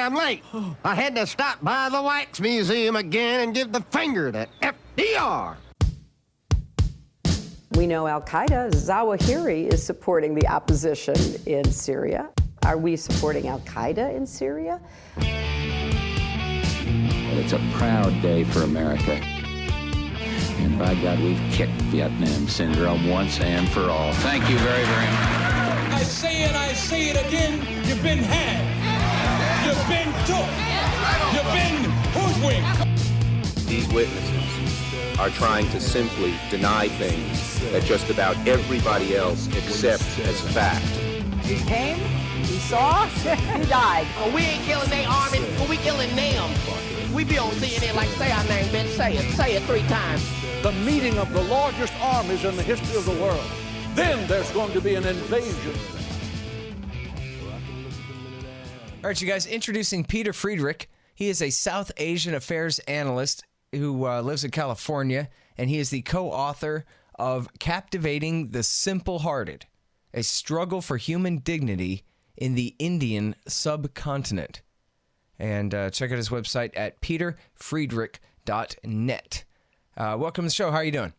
damn late. I had to stop by the Wax Museum again and give the finger to FDR. We know Al-Qaeda, Zawahiri is supporting the opposition in Syria. Are we supporting Al-Qaeda in Syria? Well, it's a proud day for America. And by God, we've kicked Vietnam syndrome once and for all. Thank you very, very much. I say it again, you've been had. You've been took. You've been hoodwinked. These witnesses are trying to simply deny things that just about everybody else accepts as fact. He came, he saw, he died. Well, we ain't killing their army, but we killing them. We be on CNN like, say our name, bitch, say it 3 times. The meeting of the largest armies in the history of the world. Then there's going to be an invasion. All right, you guys, introducing Pieter Friedrich. He is a South Asian affairs analyst who lives in California, and he is the co-author of Captivating the Simple-Hearted, a struggle for human dignity in the Indian subcontinent. And check out his website at peterfriedrich.net. Welcome to the show. How are you doing?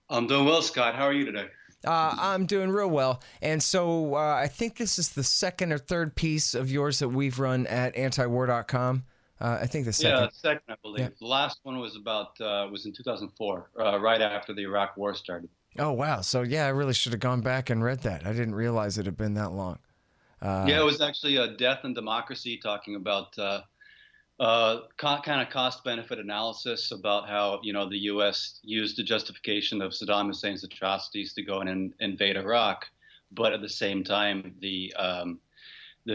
I'm doing well, Scott. How are you today? I'm doing real well. And so I think this is the second or third piece of yours that we've run at antiwar.com. I think the second. Yeah, second, I believe. Yeah. The last one was was in 2004, right after the Iraq War started. Oh, wow. So, yeah, I really should have gone back and read that. I didn't realize it had been that long. Yeah, it was actually Death and Democracy, talking about kind of cost-benefit analysis about how, the U.S. used the justification of Saddam Hussein's atrocities to go in and invade Iraq, but at the same time, the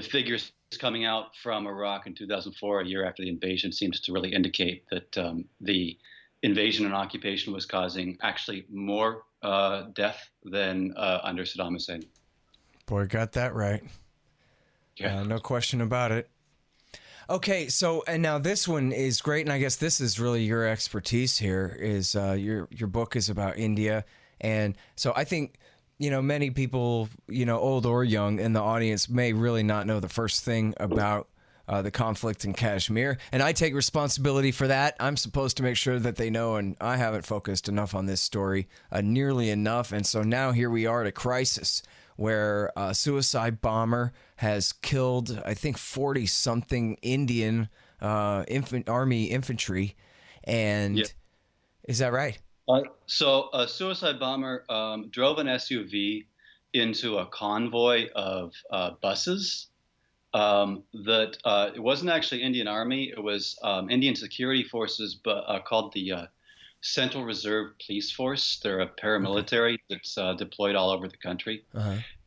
figures coming out from Iraq in 2004, a year after the invasion, seems to really indicate that the invasion and occupation was causing actually more death than under Saddam Hussein. Boy, got that right. Yeah. No question about it. Okay, so and now this one is great, and I guess this is really your expertise here. Is your book is about India, and so I think many people, old or young in the audience, may really not know the first thing about the conflict in Kashmir, and I take responsibility for that. I'm supposed to make sure that they know, and I haven't focused enough on this story nearly enough, and so now here we are at a crisis where a suicide bomber has killed, I think, 40-something Indian army infantry. And Yeah. Is that right? So a suicide bomber drove an SUV into a convoy of buses that it wasn't actually Indian Army. It was Indian security forces, but called the Central Reserve Police Force. They're a paramilitary that's deployed all over the country,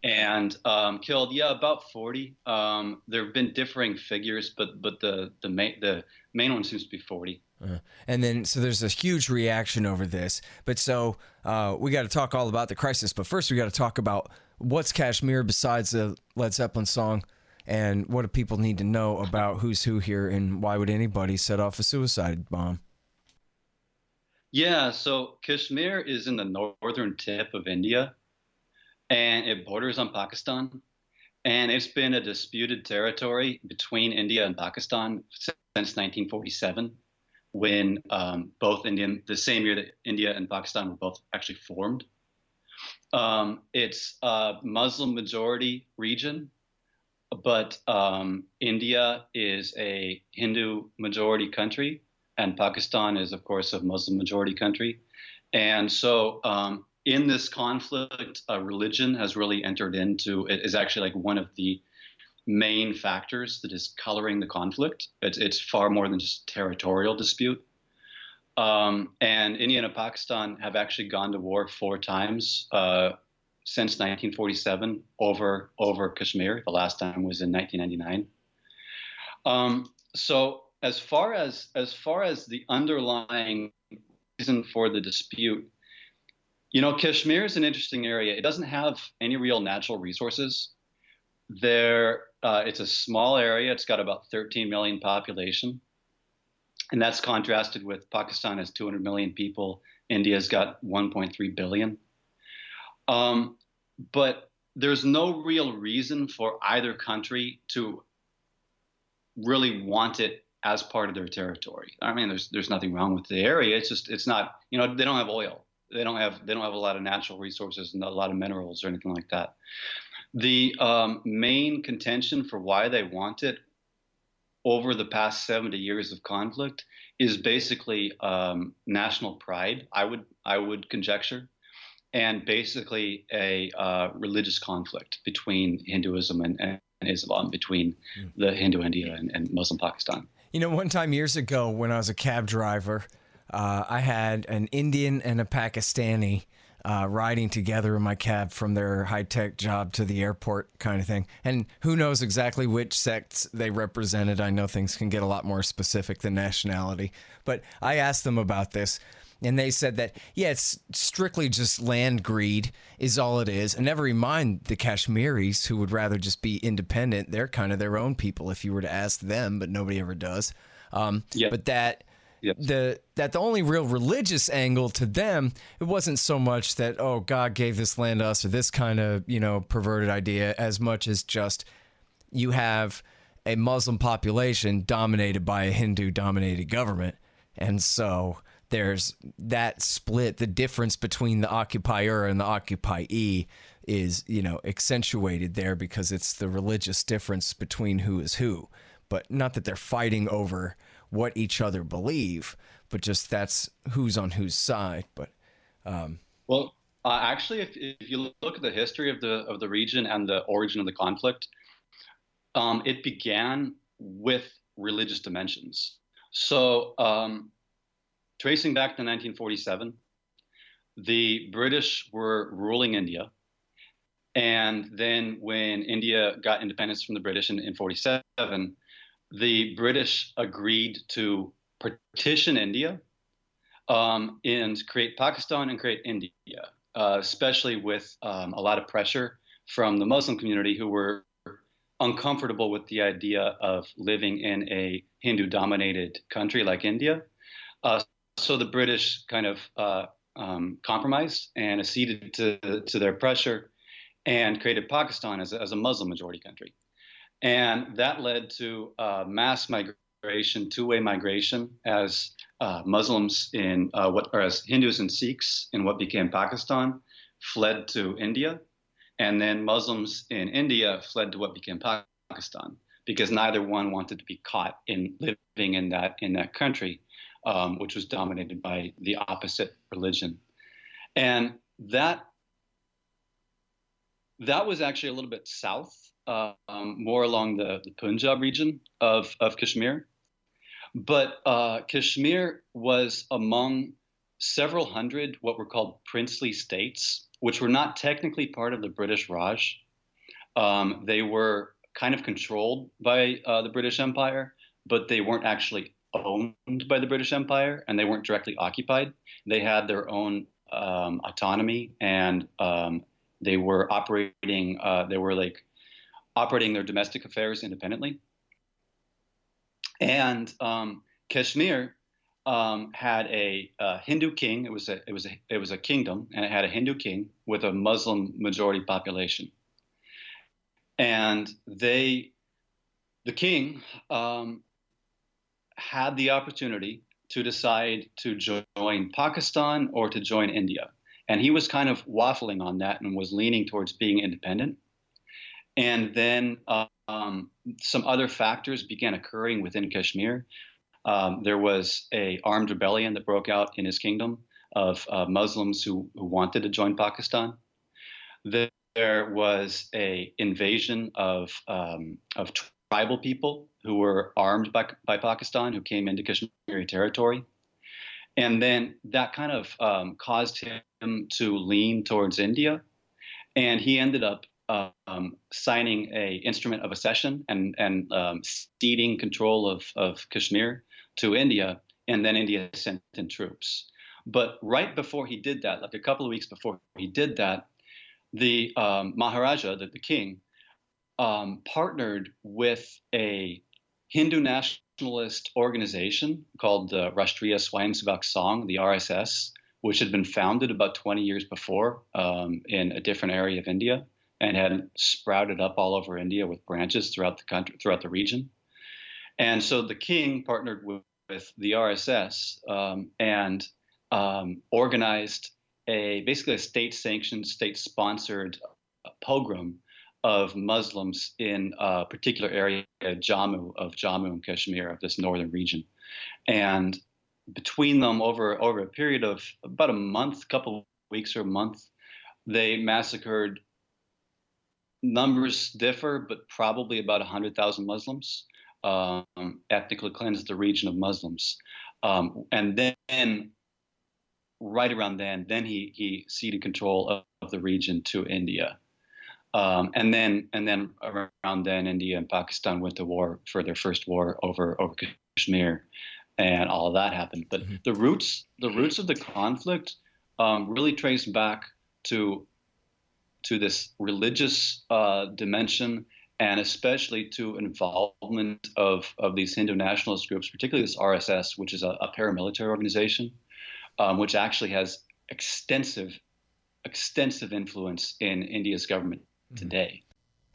and killed about 40. There have been differing figures, but the main one seems to be 40. And then so there's a huge reaction over this. But so we got to talk all about the crisis. But first we got to talk about what's Kashmir besides the Led Zeppelin song, and what do people need to know about who's who here, and why would anybody set off a suicide bomb? Yeah, so Kashmir is in the northern tip of India, and it borders on Pakistan. And it's been a disputed territory between India and Pakistan since 1947, when the same year that India and Pakistan were both actually formed. It's a Muslim majority region, but India is a Hindu majority country, and Pakistan is, of course, a Muslim majority country. And so in this conflict, religion has really entered into it, is actually like one of the main factors that is coloring the conflict. It's far more than just territorial dispute. And India and Pakistan have actually gone to war 4 times since 1947 over Kashmir. The last time was in 1999. So as far as the underlying reason for the dispute, Kashmir is an interesting area. It doesn't have any real natural resources. It's a small area. It's got about 13 million population. And that's contrasted with Pakistan has 200 million people. India's got 1.3 billion. But there's no real reason for either country to really want it as part of their territory. I mean, there's nothing wrong with the area. It's just it's not, you know, they don't have oil. They don't have a lot of natural resources and a lot of minerals or anything like that. The main contention for why they want it over the past 70 years of conflict is basically national pride. I would conjecture, and basically a religious conflict between Hinduism and Islam, between the Hindu India and Muslim Pakistan. You know, one time years ago when I was a cab driver, I had an Indian and a Pakistani riding together in my cab from their high-tech job to the airport kind of thing. And who knows exactly which sects they represented. I know things can get a lot more specific than nationality. But I asked them about this, and they said that, yeah, it's strictly just land greed is all it is. And never mind the Kashmiris, who would rather just be independent. They're kind of their own people if you were to ask them, but nobody ever does. But that... Yep. The only real religious angle to them, it wasn't so much that, oh, God gave this land to us or this kind of, you know, perverted idea, as much as just you have a Muslim population dominated by a Hindu-dominated government. And so there's that split, the difference between the occupier and the occupyee is, you know, accentuated there because it's the religious difference between who is who. But not that they're fighting over what each other believe, but just that's who's on whose side. But actually, if you look at the history of the region and the origin of the conflict, it began with religious dimensions. So, tracing back to 1947, the British were ruling India, and then when India got independence from the British in 47. The British agreed to partition India and create Pakistan and create India, especially with a lot of pressure from the Muslim community who were uncomfortable with the idea of living in a Hindu-dominated country like India. So the British kind of compromised and acceded to their pressure and created Pakistan as a Muslim-majority country. And that led to mass migration, two-way migration, as Muslims as Hindus and Sikhs in what became Pakistan fled to India, and then Muslims in India fled to what became Pakistan because neither one wanted to be caught in living in that country, which was dominated by the opposite religion, and that was actually a little bit south. More along the Punjab region of Kashmir. But Kashmir was among several hundred what were called princely states, which were not technically part of the British Raj. They were kind of controlled by the British Empire, but they weren't actually owned by the British Empire, and they weren't directly occupied. They had their own autonomy, and they were operating their domestic affairs independently. And Kashmir had a Hindu king. It was a kingdom, and it had a Hindu king with a Muslim majority population. And the king had the opportunity to decide to join Pakistan or to join India. And he was kind of waffling on that and was leaning towards being independent. And then some other factors began occurring within Kashmir. There was an armed rebellion that broke out in his kingdom of Muslims who wanted to join Pakistan. There was an invasion of tribal people who were armed by Pakistan who came into Kashmiri territory. And then that kind of caused him to lean towards India. And he ended up signing an instrument of accession and ceding control of Kashmir to India, and then India sent in troops. But right before he did that, like a couple of weeks before he did that, the Maharaja, the king, partnered with a Hindu nationalist organization called the Rashtriya Swayamsevak Sangh, the RSS, which had been founded about 20 years before in a different area of India, and had sprouted up all over India with branches throughout the country, throughout the region. And so the king partnered with the RSS and organized basically a state-sanctioned, state-sponsored pogrom of Muslims in a particular area, Jammu and Kashmir, of this northern region. And between them, over a period of about a month, couple of weeks or a month, they massacred, numbers differ, but probably about 100,000 Muslims, ethnically cleansed the region of Muslims. And then, right around then he ceded control of the region to India. And then around then, India and Pakistan went to war for their first war over Kashmir, and all of that happened. But the roots of the conflict really trace back to this religious dimension, and especially to involvement of these Hindu nationalist groups, particularly this RSS, which is a paramilitary organization, which actually has extensive influence in India's government today.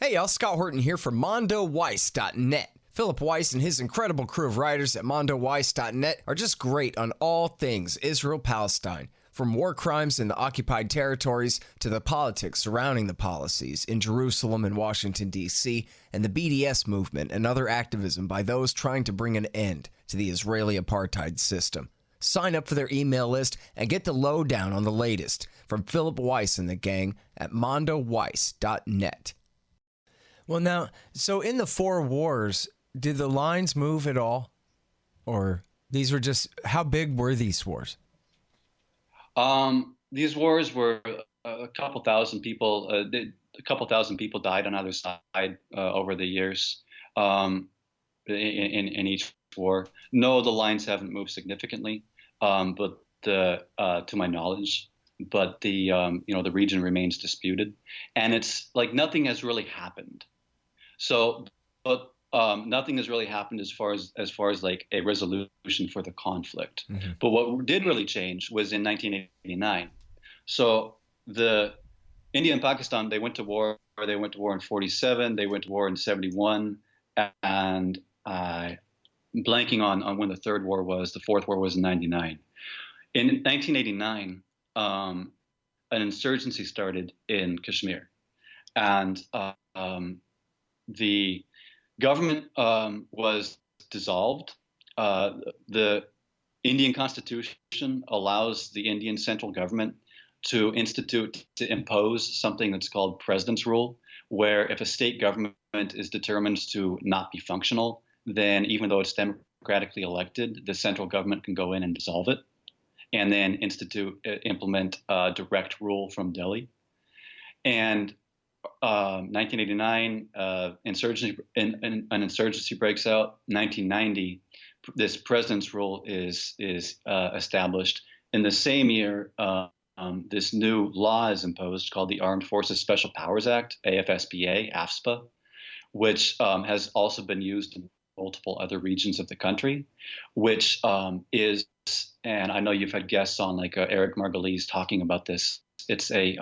Hey y'all, Scott Horton here from MondoWeiss.net. Philip Weiss and his incredible crew of writers at MondoWeiss.net are just great on all things Israel-Palestine, from war crimes in the occupied territories to the politics surrounding the policies in Jerusalem and Washington, D.C., and the BDS movement and other activism by those trying to bring an end to the Israeli apartheid system. Sign up for their email list and get the lowdown on the latest from Philip Weiss and the gang at MondoWeiss.net. Well, now, so in the four wars, did the lines move at all? Or these were just, how big were these wars? These wars were a couple thousand people. A couple thousand people died on either side over the years in each war. No, the lines haven't moved significantly, but to my knowledge. But the the region remains disputed, and it's like nothing has really happened. So, but nothing has really happened as far as like a resolution for the conflict. Mm-hmm. But what did really change was in 1989. So the India and Pakistan, they went to war. They went to war in 47. They went to war in 71, and blanking on when the third war was. The fourth war was in 99. In 1989, an insurgency started in Kashmir, and the government was dissolved. The Indian Constitution allows the Indian central government to impose something that's called President's Rule, where if a state government is determined to not be functional, then even though it's democratically elected, the central government can go in and dissolve it, and then implement direct rule from Delhi. And 1989, an insurgency breaks out. 1990, this President's Rule is established. In the same year, this new law is imposed called the Armed Forces Special Powers Act, AFSPA, which has also been used in multiple other regions of the country, which is, and I know you've had guests on like Eric Margulies talking about this. It's a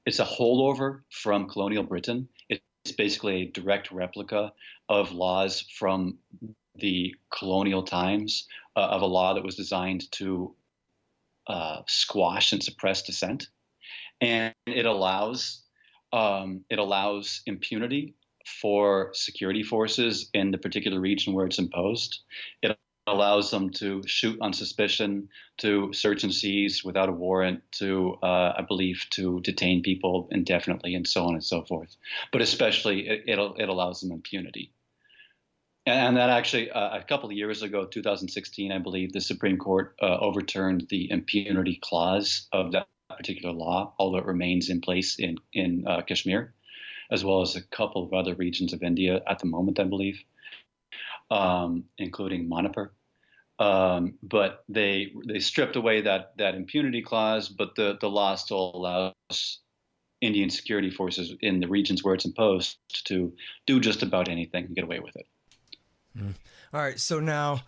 holdover from colonial Britain. It's basically a direct replica of laws from the colonial times, of a law that was designed to squash and suppress dissent, and it allows impunity for security forces in the particular region where it's imposed. It allows them to shoot on suspicion, to search and seize without a warrant, to, I believe, to detain people indefinitely, and so on and so forth. But especially, it allows them impunity. And that actually, a couple of years ago, 2016, I believe, the Supreme Court overturned the impunity clause of that particular law, although it remains in place in Kashmir, as well as a couple of other regions of India at the moment, I believe, including Manipur. But they stripped away that impunity clause, but the law still allows Indian security forces in the regions where it's imposed to do just about anything and get away with it. All right, so now,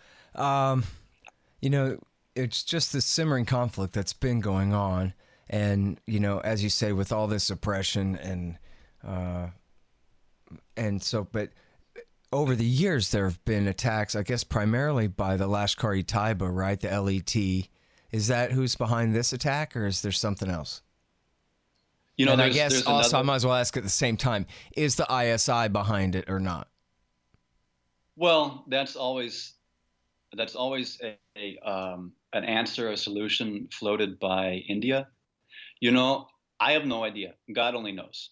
it's just this simmering conflict that's been going on, and as you say, with all this oppression, and so, but over the years, there have been attacks, I guess, primarily by the Lashkar-e-Taiba, right? The LET. Is that who's behind this attack, or is there something else? You know, and I there's guess also another... I might as well ask at the same time: is the ISI behind it or not? Well, that's always an answer, a solution floated by India. You know, I have no idea. God only knows.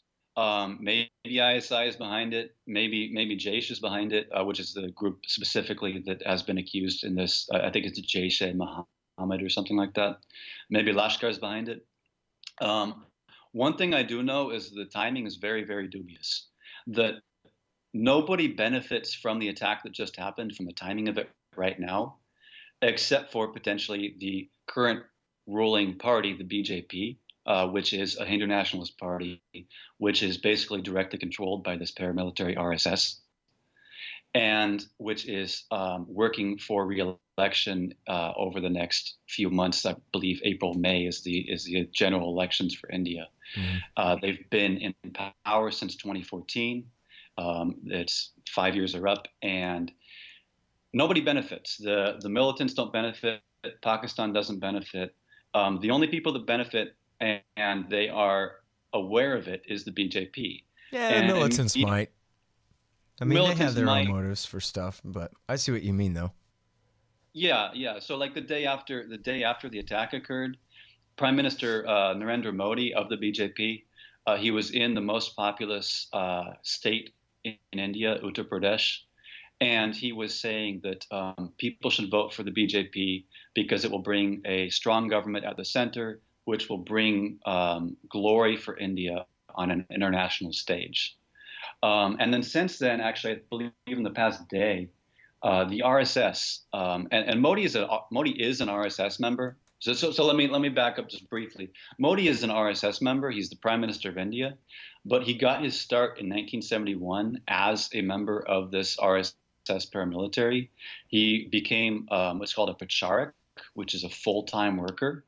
Maybe ISI is behind it. Maybe Jaish is behind it, which is the group specifically that has been accused in this. I think it's Jaish-e-Mohammed or something like that. Maybe Lashkar is behind it. One thing I do know is the timing is very, very dubious. That nobody benefits from the attack that just happened, from the timing of it right now, except for potentially the current ruling party, the BJP, which is a Hindu nationalist party, which is basically directly controlled by this paramilitary RSS, and which is working for re-election over the next few months. I believe April, May is the general elections for India. Mm-hmm. They've been in power since 2014. It's 5 years are up, and nobody benefits. The militants don't benefit. Pakistan doesn't benefit. The only people that benefit, and they are aware of it, is the BJP. Yeah, the militants might. I mean, they have their own motives for stuff, but I see what you mean, though. Yeah. So, like the day after the attack occurred, Prime Minister Narendra Modi of the BJP, he was in the most populous state in India, Uttar Pradesh, and he was saying that people should vote for the BJP because it will bring a strong government at the center, which will bring glory for India on an international stage. And then since then, actually, I believe in the past day, the RSS and Modi is an RSS member. So let me back up just briefly. Modi is an RSS member. He's the Prime Minister of India, but he got his start in 1971 as a member of this RSS paramilitary. He became what's called a pracharak, which is a full-time worker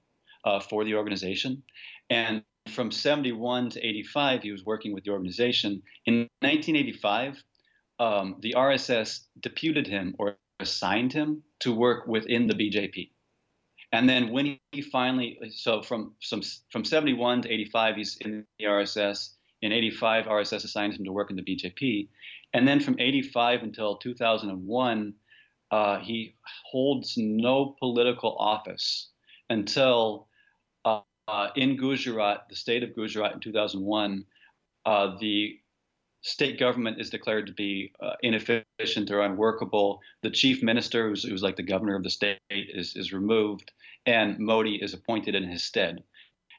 for the organization. And from 71 to 85, he was working with the organization. In 1985, the RSS deputed him or assigned him to work within the BJP. And then when he finally, so from 71 to 85, he's in the RSS. In 85, RSS assigned him to work in the BJP. And then from 85 until 2001, he holds no political office until in Gujarat, the state of Gujarat in 2001, the state government is declared to be inefficient or unworkable. The chief minister, who's like the governor of the state, is removed, and Modi is appointed in his stead.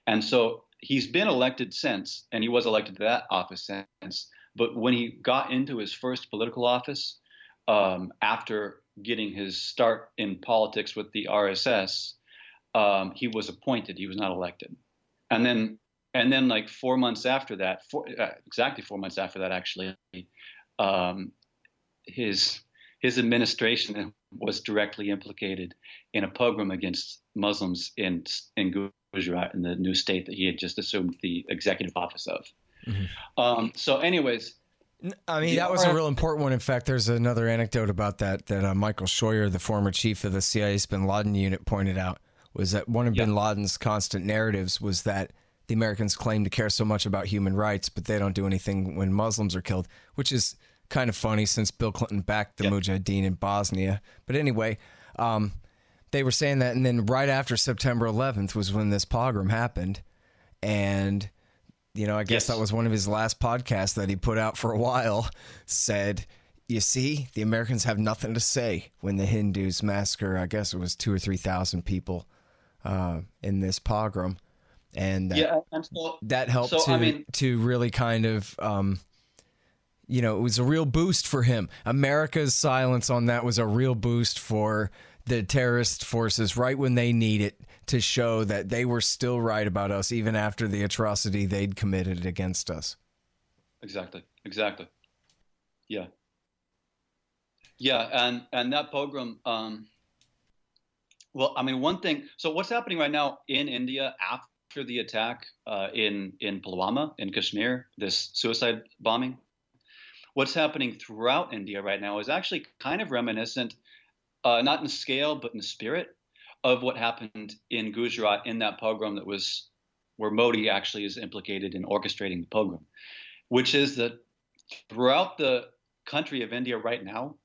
And so he's been elected since, and he was elected to that office since. But when he got into his first political office, after getting his start in politics with the RSS, he was appointed. He was not elected. And then like 4 months after that, exactly 4 months after that, actually, his administration was directly implicated in a pogrom against Muslims in Gujarat, in the new state that he had just assumed the executive office of. Mm-hmm. So anyways, I mean, that was a real important one. In fact, there's another anecdote about that Michael Scheuer, the former chief of the CIA's bin Laden unit, pointed out, was that one of bin Laden's constant narratives was that the Americans claim to care so much about human rights, but they don't do anything when Muslims are killed, which is kind of funny since Bill Clinton backed the Mujahideen in Bosnia. But anyway, they were saying that, and then right after September 11th was when this pogrom happened. And, you know, I guess that was one of his last podcasts that he put out for a while, said, you see, the Americans have nothing to say when the Hindus massacre, I guess it was 2,000 or 3,000 people in this pogrom. And that helped to really kind of, you know, it was a real boost for him. America's silence on that was a real boost for the terrorist forces right when they need it, to show that they were still right about us, even after the atrocity they'd committed against us. Exactly. Yeah. Yeah. And that pogrom, well, I mean, one thing, so what's happening right now in India after the attack in Pulwama, in Kashmir, this suicide bombing, what's happening throughout India right now is actually kind of reminiscent, not in scale, but in spirit, of what happened in Gujarat in that pogrom that was where Modi actually is implicated in orchestrating the pogrom, which is that throughout the country of India right now,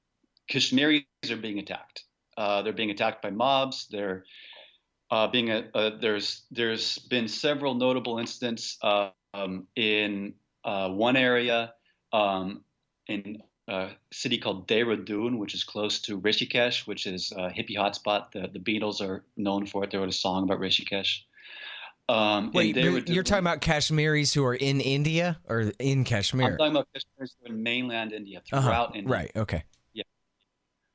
Kashmiris are being attacked. They're being attacked by mobs. They're there's been several notable incidents in one area in a city called Dehradun, which is close to Rishikesh, which is a hippie hotspot. The Beatles are known for it. They wrote a song about Rishikesh. Wait, you're talking about Kashmiris who are in India or in Kashmir? I'm talking about Kashmiris who are in mainland India, throughout India. Right. Okay. Yeah.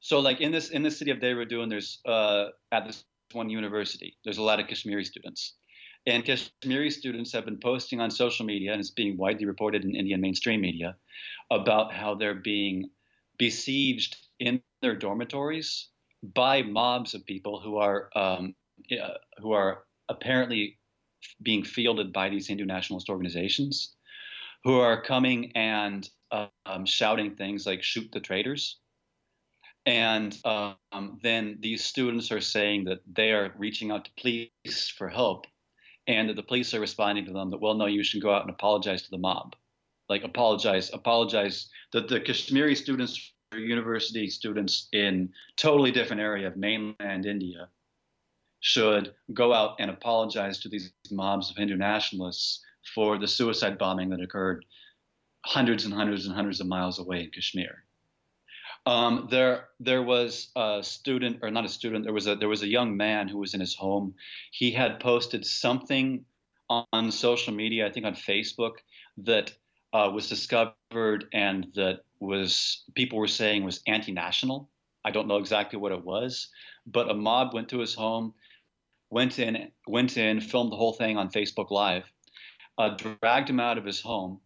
So, like in this city of Dehradun, there's at this one university, there's a lot of Kashmiri students, and Kashmiri students have been posting on social media, and it's being widely reported in Indian mainstream media, about how they're being besieged in their dormitories by mobs of people who are apparently being fielded by these Hindu nationalist organizations, who are coming and shouting things like "shoot the traitors." And then these students are saying that they are reaching out to police for help, and that the police are responding to them that, well, no, you should go out and apologize to the mob. Like apologize, that the Kashmiri students are university students in totally different area of mainland India should go out and apologize to these mobs of Hindu nationalists for the suicide bombing that occurred hundreds and hundreds and hundreds of miles away in Kashmir. There was a student, or not a student. There was a young man who was in his home. He had posted something on social media, I think on Facebook, that was discovered and that people were saying was anti-national. I don't know exactly what it was, but a mob went to his home, went in, filmed the whole thing on Facebook Live, dragged him out of his home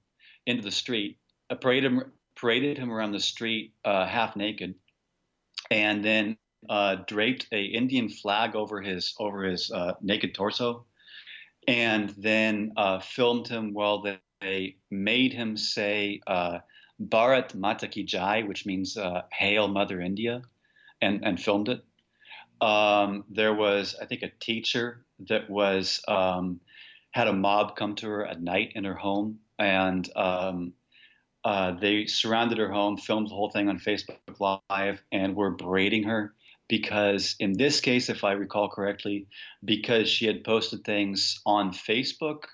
into the street, paraded him around the street half naked, and then draped a Indian flag over his naked torso, and then filmed him while they made him say Bharat Mata Ki Jai, which means Hail Mother India, and filmed it. There was, I think, a teacher that had a mob come to her at night in her home, and they surrounded her home, filmed the whole thing on Facebook Live, and were berating her because, in this case, if I recall correctly, because she had posted things on Facebook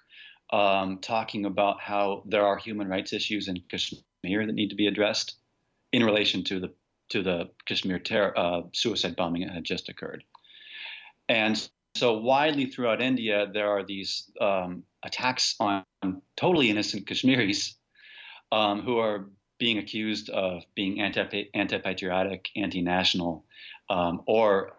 talking about how there are human rights issues in Kashmir that need to be addressed in relation to the Kashmir suicide bombing that had just occurred. And so widely throughout India, there are these attacks on totally innocent Kashmiris who are being accused of being anti-patriotic, anti-national, or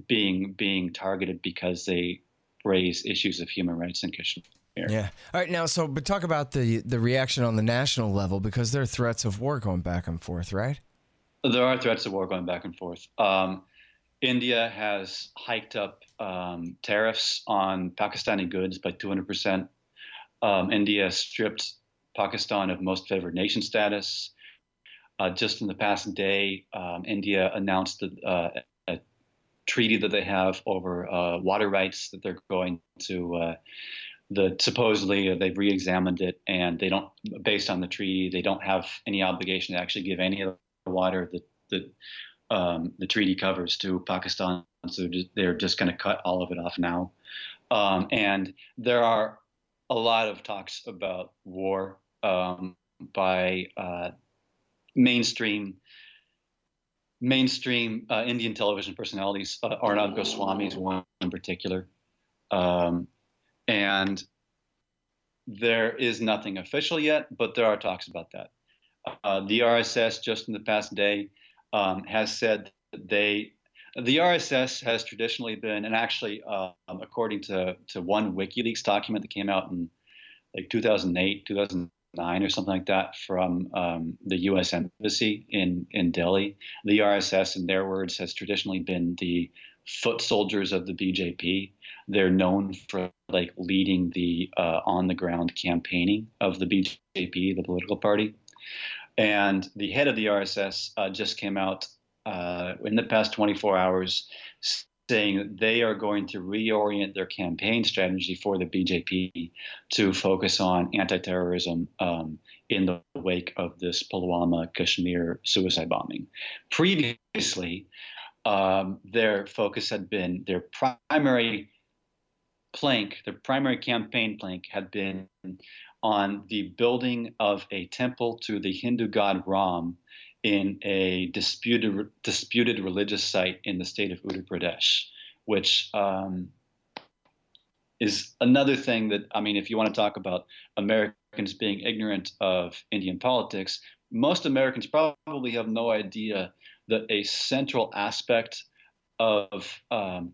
being targeted because they raise issues of human rights in Kashmir. Yeah. All right. Now, but talk about the reaction on the national level, because there are threats of war going back and forth, right? There are threats of war going back and forth. India has hiked up tariffs on Pakistani goods by 200%. India stripped Pakistan of most favored nation status. Just in the past day, India announced a treaty that they have over water rights that they're going to. Supposedly they've re-examined it, and they don't, based on the treaty, they don't have any obligation to actually give any of the water that the treaty covers to Pakistan. So they're just going to cut all of it off now. And there are a lot of talks about war by mainstream Indian television personalities. Arnab Goswami is one in particular. And there is nothing official yet, but there are talks about that. The RSS just in the past day has said that the RSS has traditionally been, and actually according to one WikiLeaks document that came out in like 2008, 2009 or something like that from the U.S. Embassy in Delhi, the RSS, in their words, has traditionally been the foot soldiers of the BJP. They're known for like leading the on the ground campaigning of the BJP, the political party. And the head of the RSS just came out in the past 24 hours saying that they are going to reorient their campaign strategy for the BJP to focus on anti-terrorism in the wake of this Pulwama, Kashmir suicide bombing. Previously, their focus had been their primary campaign plank had been on the building of a temple to the Hindu god Ram in a disputed religious site in the state of Uttar Pradesh, which is another thing that, I mean, if you want to talk about Americans being ignorant of Indian politics, most Americans probably have no idea that a central aspect of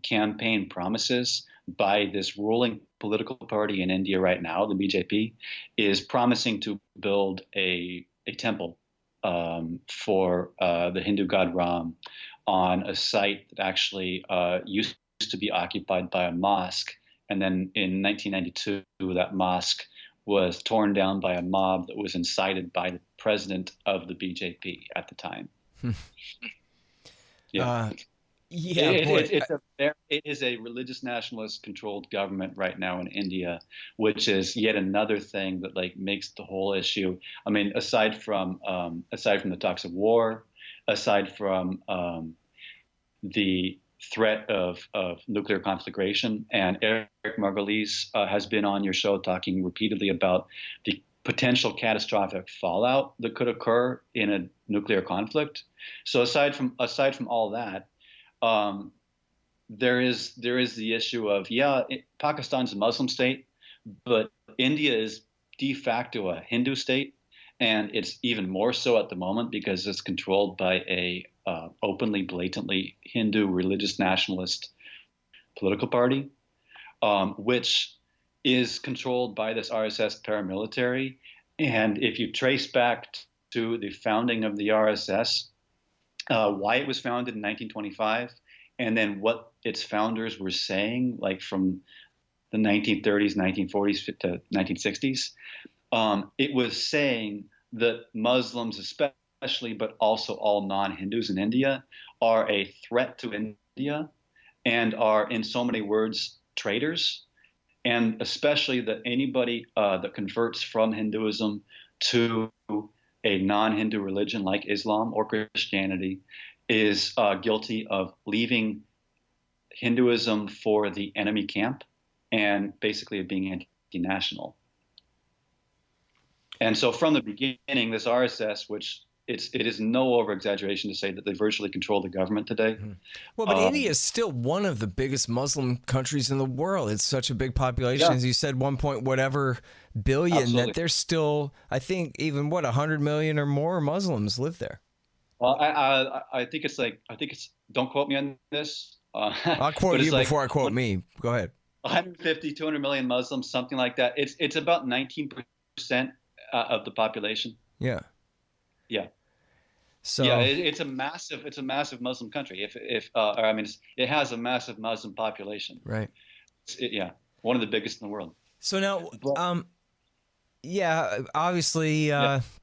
campaign promises by this ruling political party in India right now, the BJP, is promising to build a temple for the Hindu god Ram on a site that actually used to be occupied by a mosque. And then in 1992, that mosque was torn down by a mob that was incited by the president of the BJP at the time. Yeah. It is a religious nationalist controlled government right now in India, which is yet another thing that like makes the whole issue. I mean, aside from the talks of war, aside from the threat of nuclear conflagration, and Eric Margolis has been on your show talking repeatedly about the potential catastrophic fallout that could occur in a nuclear conflict. So aside from all that, there is the issue of, Pakistan's a Muslim state, but India is de facto a Hindu state, and it's even more so at the moment because it's controlled by a openly, blatantly Hindu religious nationalist political party, which is controlled by this RSS paramilitary. And if you trace back to the founding of the RSS, why it was founded in 1925, and then what its founders were saying, like from the 1930s, 1940s to 1960s, it was saying that Muslims especially, but also all non-Hindus in India, are a threat to India and are, in so many words, traitors, and especially that anybody that converts from Hinduism to a non-Hindu religion like Islam or Christianity is guilty of leaving Hinduism for the enemy camp and basically of being anti-national. And so from the beginning, this RSS, which it is no over-exaggeration to say that they virtually control the government today. Well, but India is still one of the biggest Muslim countries in the world. It's such a big population, as you said, 1 point whatever billion, Absolutely. that there's still, I think, even 100 million or more Muslims live there. Well, I think it's don't quote me on this. I'll quote you before I quote me. Go ahead. 150, 200 million Muslims, something like that. It's about 19% of the population. Yeah. Yeah. So yeah, it's a massive Muslim country. It has a massive Muslim population. Right. One of the biggest in the world. So now, obviously,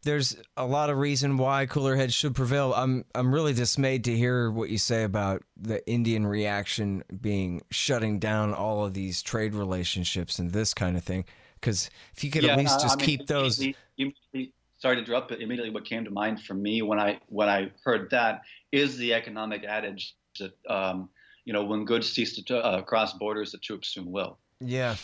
there's a lot of reason why cooler heads should prevail. I'm really dismayed to hear what you say about the Indian reaction being shutting down all of these trade relationships and this kind of thing. Because if you could at least just keep those. Sorry to interrupt, but immediately what came to mind for me when I heard that is the economic adage that when goods cease to cross borders, the troops soon will. Yeah.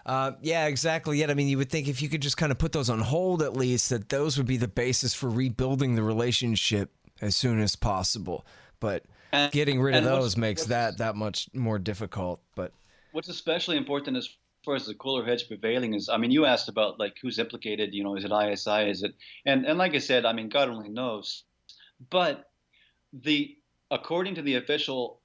Exactly. Yet, I mean, you would think if you could just kind of put those on hold, at least, that those would be the basis for rebuilding the relationship as soon as possible. But getting rid of those makes that much more difficult. But what's especially important as far as the cooler heads prevailing is, I mean, you asked about like who's implicated, is it ISI, is it, and like I said, I mean, God only knows, but according to the official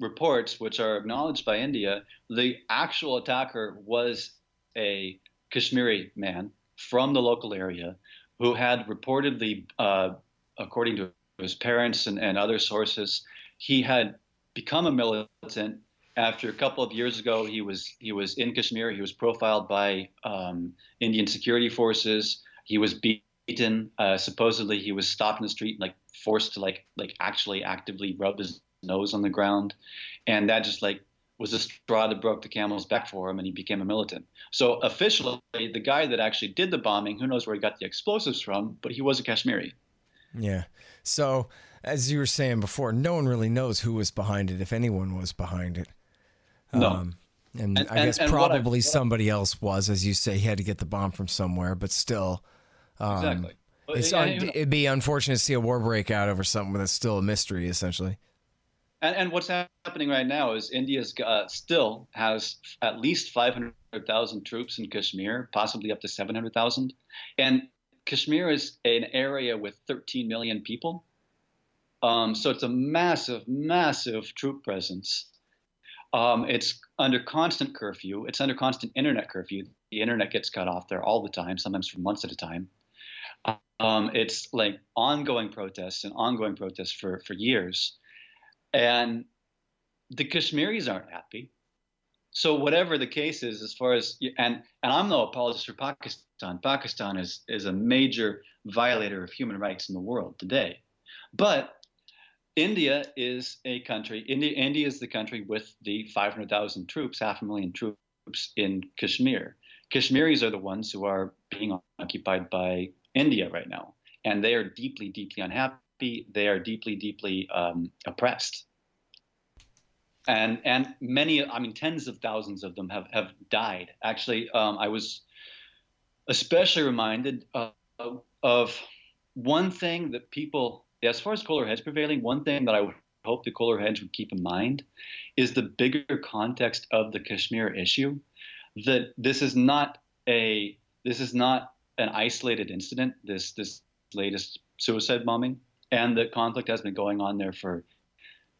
reports, which are acknowledged by India, the actual attacker was a Kashmiri man from the local area who had reportedly, according to his parents and other sources, he had become a militant after a couple of years ago. He was in Kashmir. He was profiled by Indian security forces. He was beaten. Supposedly, he was stopped in the street, like forced to like actually actively rub his nose on the ground, and that just like was the straw that broke the camel's back for him, and he became a militant. So officially, the guy that actually did the bombing, who knows where he got the explosives from, but he was a Kashmiri. Yeah. So, as you were saying before, no one really knows who was behind it, if anyone was behind it. No. And I guess probably somebody else was, as you say, he had to get the bomb from somewhere, but still. Exactly. It'd be unfortunate to see a war break out over something that's still a mystery, essentially. And what's happening right now is India still has at least 500,000 troops in Kashmir, possibly up to 700,000. And Kashmir is an area with 13 million people. So it's a massive, massive troop presence. It's under constant curfew. It's under constant internet curfew. The internet gets cut off there all the time, sometimes for months at a time. It's like ongoing protests for years. And the Kashmiris aren't happy. So whatever the case is, as far as, and I'm no apologist for Pakistan. Pakistan is a major violator of human rights in the world today. But India is a country, India is the country with the 500,000 troops, 500,000 troops in Kashmir. Kashmiris are the ones who are being occupied by India right now. And they are deeply, deeply unhappy. They are deeply, deeply oppressed. And many, I mean, tens of thousands of them have died. Actually, I was especially reminded of one thing that people, as far as cooler heads prevailing, one thing that I would hope the cooler heads would keep in mind is the bigger context of the Kashmir issue. That this is not an isolated incident, this latest suicide bombing, and the conflict has been going on there for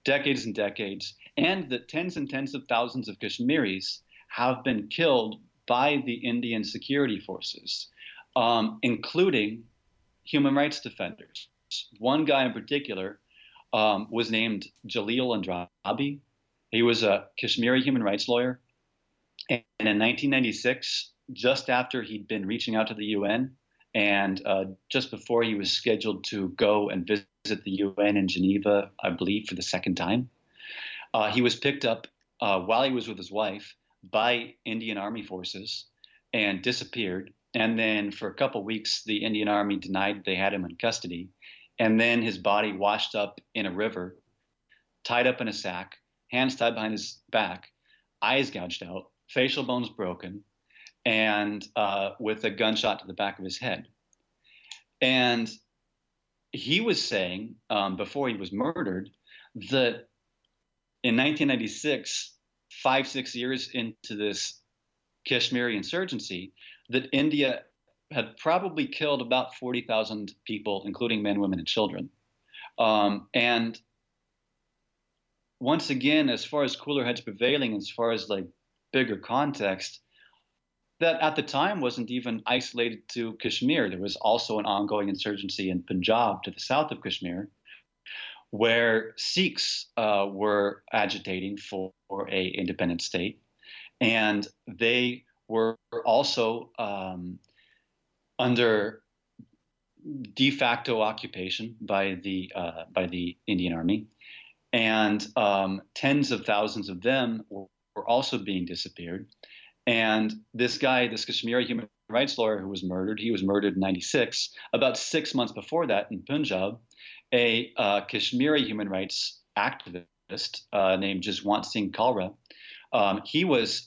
decades and decades, and that tens and tens of thousands of Kashmiris have been killed by the Indian security forces, including human rights defenders. One guy in particular was named Jalil Andrabi. He was a Kashmiri human rights lawyer. And in 1996, just after he'd been reaching out to the UN, and just before he was scheduled to go and visit the UN in Geneva, I believe, for the second time, he was picked up while he was with his wife by Indian Army forces and disappeared. And then for a couple of weeks, the Indian Army denied they had him in custody. And then his body washed up in a river, tied up in a sack, hands tied behind his back, eyes gouged out, facial bones broken, and with a gunshot to the back of his head. And he was saying, before he was murdered, that in 1996, 5-6 years into this Kashmiri insurgency, that India had probably killed about 40,000 people, including men, women, and children. And once again, as far as cooler heads prevailing, as far as like bigger context, that at the time wasn't even isolated to Kashmir. There was also an ongoing insurgency in Punjab to the south of Kashmir, where Sikhs were agitating for a independent state. And they were also under de facto occupation by the Indian Army. And tens of thousands of them were also being disappeared. And this guy, this Kashmiri human rights lawyer who was murdered, he was murdered in 96. About 6 months before that in Punjab, a Kashmiri human rights activist named Jaswant Singh Kalra, he was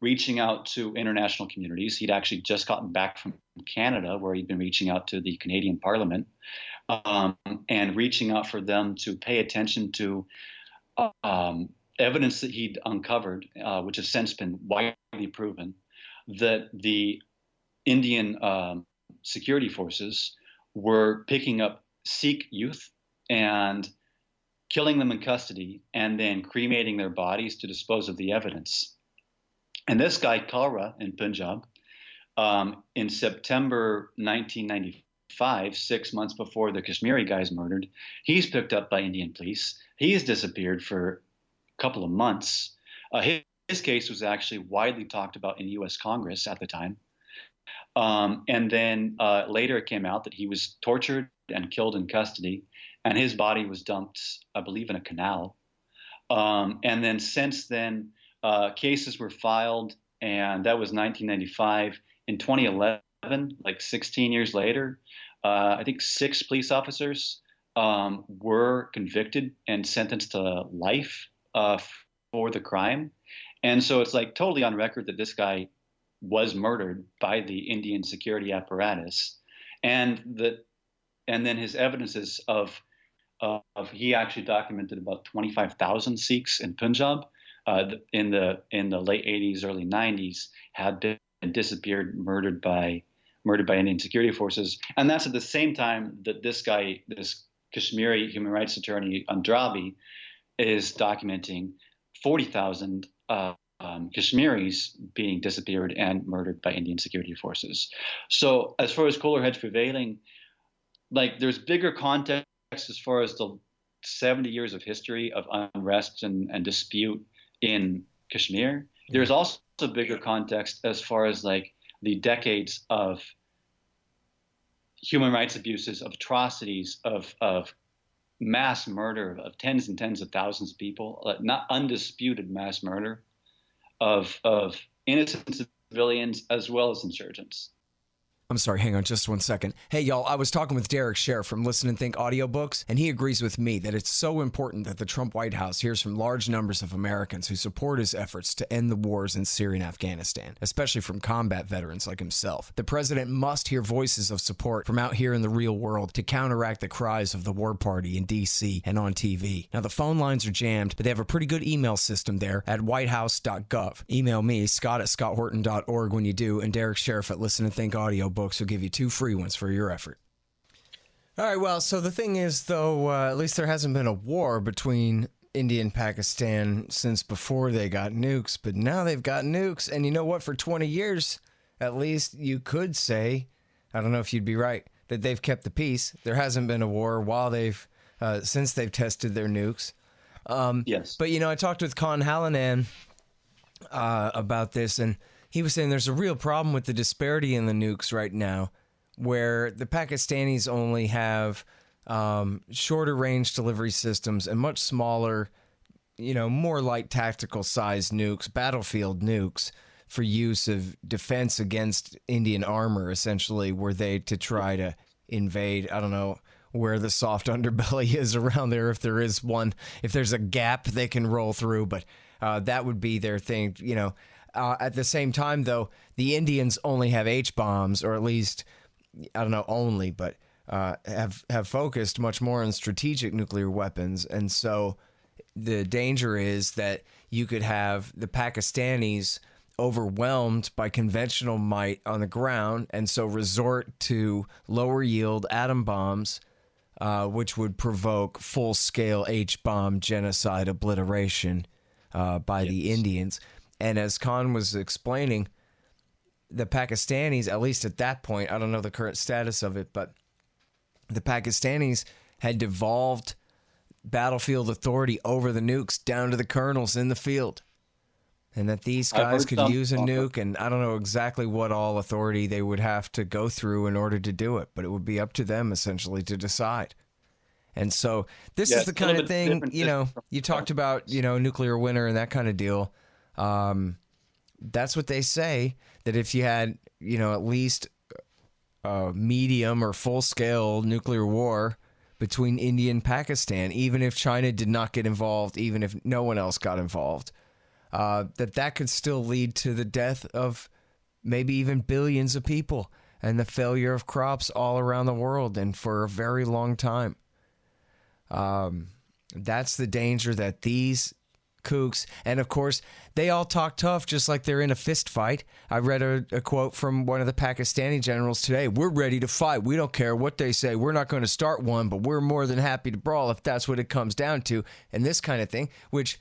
reaching out to international communities. He'd actually just gotten back from Canada, where he'd been reaching out to the Canadian Parliament and reaching out for them to pay attention to evidence that he'd uncovered, which has since been widely proven, that the Indian security forces were picking up Sikh youth and killing them in custody and then cremating their bodies to dispose of the evidence. And this guy, Kalra, in Punjab, in September 1994, 6 months before the Kashmiri guy's murdered. He's picked up by Indian police. He's disappeared for a couple of months. His case was actually widely talked about in U.S. Congress at the time. And then later it came out that he was tortured and killed in custody, and his body was dumped, I believe, in a canal. And then since then, cases were filed, and that was 1995. In 2011, like 16 years later, I think 6 police officers were convicted and sentenced to life for the crime. And so it's like totally on record that this guy was murdered by the Indian security apparatus, and then his evidences of he actually documented about 25,000 Sikhs in Punjab in the late 80s, early 90s had been disappeared, murdered by Indian security forces, and that's at the same time that this Kashmiri human rights attorney Andrabi is documenting 40,000 Kashmiris being disappeared and murdered by Indian security forces. So as far as cooler heads prevailing, like there's bigger context as far as the 70 years of history of unrest and dispute in Kashmir. There's also bigger context as far as like the decades of human rights abuses, of atrocities, of mass murder of tens and tens of thousands of people, not undisputed mass murder of innocent civilians as well as insurgents. I'm sorry, hang on just one second. Hey, y'all, I was talking with Derek Sher from Listen and Think audiobooks, and he agrees with me that it's so important that the Trump White House hears from large numbers of Americans who support his efforts to end the wars in Syria and Afghanistan, especially from combat veterans like himself. The president must hear voices of support from out here in the real world to counteract the cries of the war party in D.C. and on TV. Now, the phone lines are jammed, but they have a pretty good email system there at whitehouse.gov. Email me, scott@scotthorton.org when you do, and Derek Sheriff at Listen and Think audiobooks will give you 2 free ones for your effort. All right, well, so the thing is, though, at least there hasn't been a war between India and Pakistan since before they got nukes, but now they've got nukes, and you know what? For 20 years, at least, you could say, I don't know if you'd be right, that they've kept the peace. There hasn't been a war while since they've tested their nukes. Yes. But, I talked with Con Hallinan about this, and he was saying there's a real problem with the disparity in the nukes right now, where the Pakistanis only have shorter range delivery systems and much smaller, more light tactical size nukes, battlefield nukes for use of defense against Indian armor, essentially, were they to try to invade. I don't know where the soft underbelly is around there, if there is one. If there's a gap they can roll through, but that would be their thing, At the same time, though, the Indians only have H-bombs, or at least, I don't know, only, but have focused much more on strategic nuclear weapons. And so the danger is that you could have the Pakistanis overwhelmed by conventional might on the ground, and so resort to lower yield atom bombs, which would provoke full-scale H-bomb genocide obliteration by the Indians. And as Khan was explaining, the Pakistanis, at least at that point, I don't know the current status of it, but the Pakistanis had devolved battlefield authority over the nukes down to the colonels in the field. And that these guys could use a nuke, and I don't know exactly what all authority they would have to go through in order to do it, but it would be up to them, essentially, to decide. And so this is the kind of thing, you talked about, nuclear winter and that kind of deal. That's what they say, that if you had, at least a medium or full-scale nuclear war between India and Pakistan, even if China did not get involved, even if no one else got involved, that could still lead to the death of maybe even billions of people and the failure of crops all around the world and for a very long time. That's the danger that these kooks, and of course, they all talk tough just like they're in a fist fight. I read a quote from one of the Pakistani generals today. We're ready to fight. We don't care what they say. We're not going to start one, but we're more than happy to brawl if that's what it comes down to. And this kind of thing, which,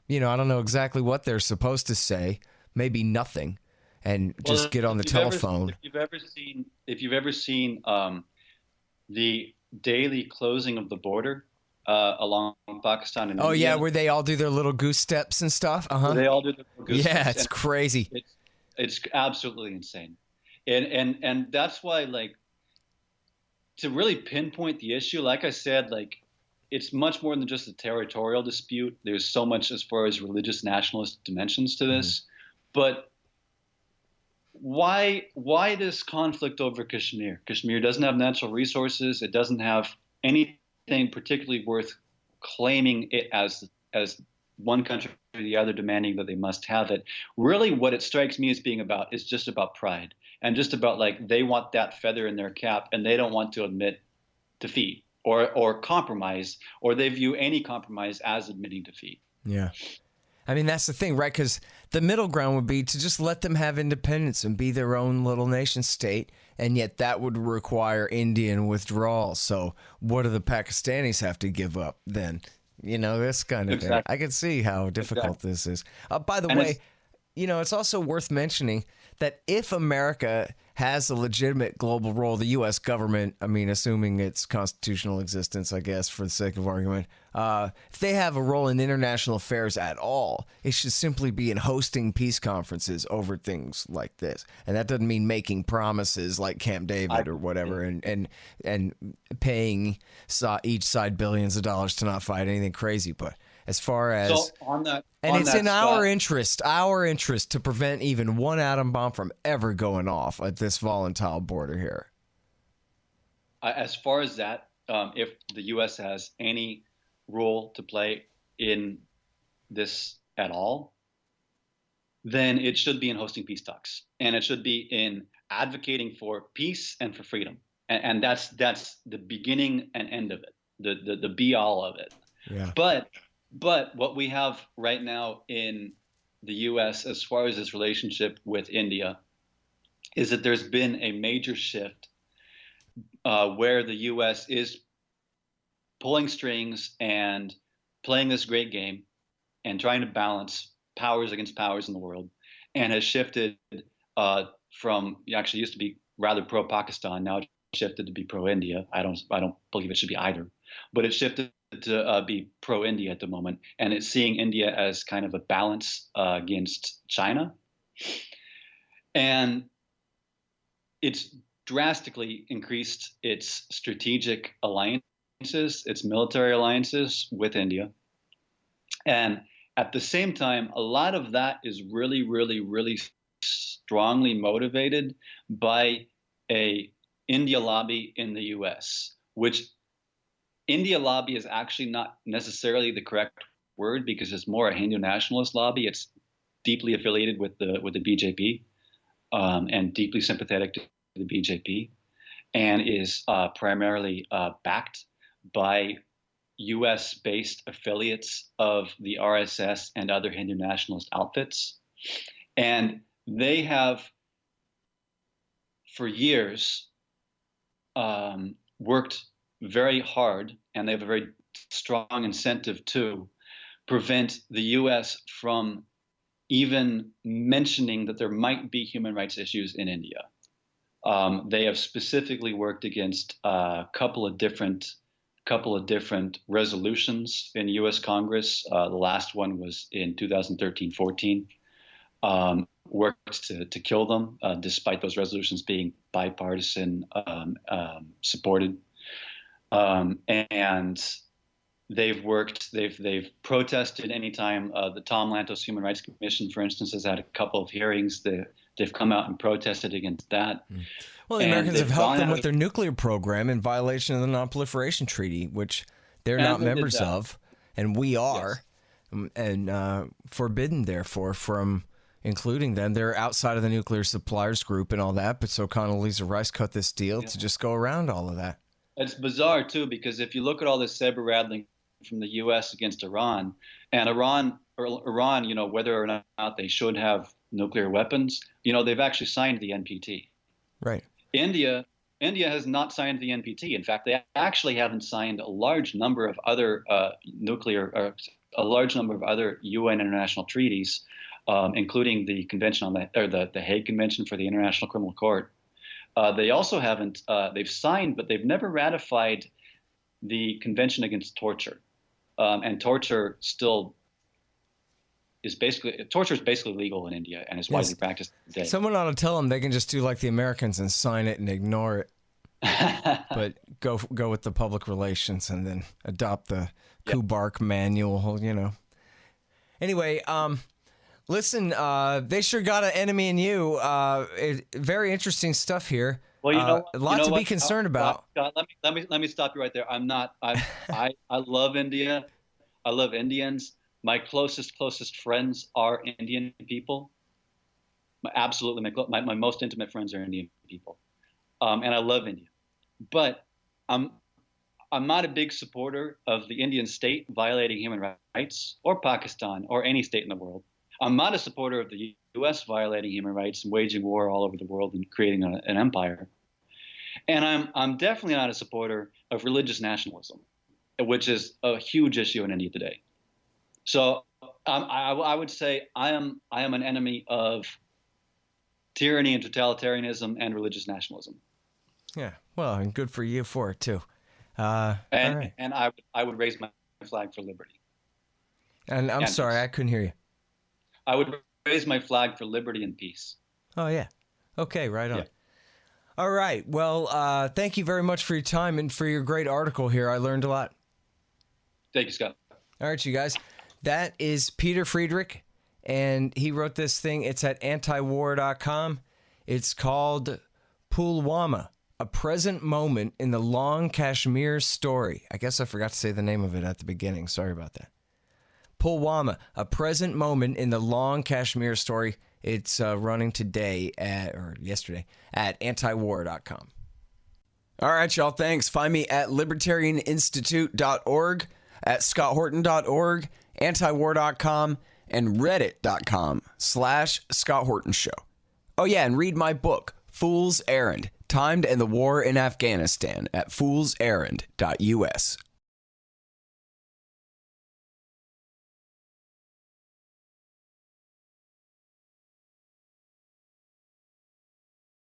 I don't know exactly what they're supposed to say. Maybe nothing. And just get on the telephone. If you've ever seen the daily closing of the border along Pakistan and Oh India. yeah, where they all do their little goose steps and stuff. They all do their little goose steps. Yeah, it's crazy. It's absolutely insane, and that's why, like, to really pinpoint the issue, like I said, like, it's much more than just a territorial dispute. There's so much as far as religious nationalist dimensions to this. But why this conflict over Kashmir? Kashmir doesn't have natural resources. It doesn't have anything particularly worth claiming it as one country or the other demanding that they must have it. Really, what it strikes me as being about is just about pride, and just about, like, they want that feather in their cap, and they don't want to admit defeat or compromise, or they view any compromise as admitting defeat. Yeah. I mean, that's the thing, right? Because the middle ground would be to just let them have independence and be their own little nation state, and yet that would require Indian withdrawal. So what do the Pakistanis have to give up then? You know, this kind of thing. I can see how difficult this is. By the way, you know, it's also worth mentioning that if America has a legitimate global role, the U.S. government, I mean, assuming its constitutional existence, I guess, for the sake of argument, if they have a role in international affairs at all, it should simply be in hosting peace conferences over things like this. And that doesn't mean making promises like Camp David or whatever, and paying each side billions of dollars to not fight anything crazy. But as far as it's in our interest to prevent even one atom bomb from ever going off at this volatile border here. As far as that, if the U.S. has any role to play in this at all, then it should be in hosting peace talks, and it should be in advocating for peace and for freedom, and that's the beginning and end of it, the be all of it. Yeah. But what we have right now in the U.S. as far as its relationship with India is that there's been a major shift where the U.S. is pulling strings and playing this great game and trying to balance powers against powers in the world, and has shifted from, actually used to be rather pro-Pakistan, now it's shifted to be pro-India. I don't believe it should be either, but it shifted to be pro-India at the moment, and it's seeing India as kind of a balance against China, and it's drastically increased its strategic alliances, its military alliances with India, and at the same time, a lot of that is really, really, really strongly motivated by a India lobby in the U.S., which India lobby is actually not necessarily the correct word, because it's more a Hindu nationalist lobby. It's deeply affiliated with the BJP and deeply sympathetic to the BJP, and is primarily backed by U.S.-based affiliates of the RSS and other Hindu nationalist outfits. And they have, for years, worked very hard, and they have a very strong incentive to prevent the U.S. from even mentioning that there might be human rights issues in India. They have specifically worked against a couple of different resolutions in U.S. Congress. The last one was in 2013-14. Worked to kill them, despite those resolutions being bipartisan supported. And they've protested anytime the Tom Lantos Human Rights Commission, for instance, has had a couple of hearings. They've come out and protested against that. Well, the Americans have helped them with their nuclear program in violation of the Non-Proliferation Treaty, which they're not members of, and we are, and forbidden, therefore, from including them. They're outside of the nuclear suppliers group and all that, but so Condoleezza Rice cut this deal to just go around all of that. It's bizarre, too, because if you look at all this saber-rattling from the U.S. against Iran, and Iran, you know, whether or not they should have nuclear weapons, you know, they've actually signed the NPT. Right. India has not signed the NPT. In fact, they actually haven't signed a large number of other UN international treaties, including the Convention on the Hague Convention for the International Criminal Court. They also haven't, they've signed, but they've never ratified the Convention Against Torture. And torture is basically legal in India and is widely practiced today. Someone ought to tell them they can just do like the Americans and sign it and ignore it. But go with the public relations and then adopt the Kubark manual, you know. Anyway, listen, they sure got an enemy in you. Very interesting stuff here. Well, you know, a lot to be concerned about. Scott, let me stop you right there. I love India. I love Indians. My closest friends are Indian people. My most intimate friends are Indian people, and I love India. But I'm not a big supporter of the Indian state violating human rights, or Pakistan, or any state in the world. I'm not a supporter of the U.S. violating human rights and waging war all over the world and creating an empire. And I'm definitely not a supporter of religious nationalism, which is a huge issue in India today. So I would say I am an enemy of tyranny and totalitarianism and religious nationalism. Yeah, well, and good for you for it too. And I would raise my flag for liberty. And I'm sorry, I couldn't hear you. I would raise my flag for liberty and peace. Oh yeah, okay, right on. Yeah. All right, well, thank you very much for your time and for your great article here. I learned a lot. Thank you, Scott. All right, you guys. That is Pieter Friedrich, and he wrote this thing. It's at antiwar.com. It's called Pulwama, a present moment in the long Kashmir story. I guess I forgot to say the name of it at the beginning. Sorry about that. Pulwama, a present moment in the long Kashmir story. It's running today or yesterday at antiwar.com. All right, y'all. Thanks. Find me at libertarianinstitute.org, at scotthorton.org, antiwar.com, and reddit.com/Scott Horton Show. Oh, yeah, and read my book, Fool's Errand, Time to End the War in Afghanistan, at foolserrand.us.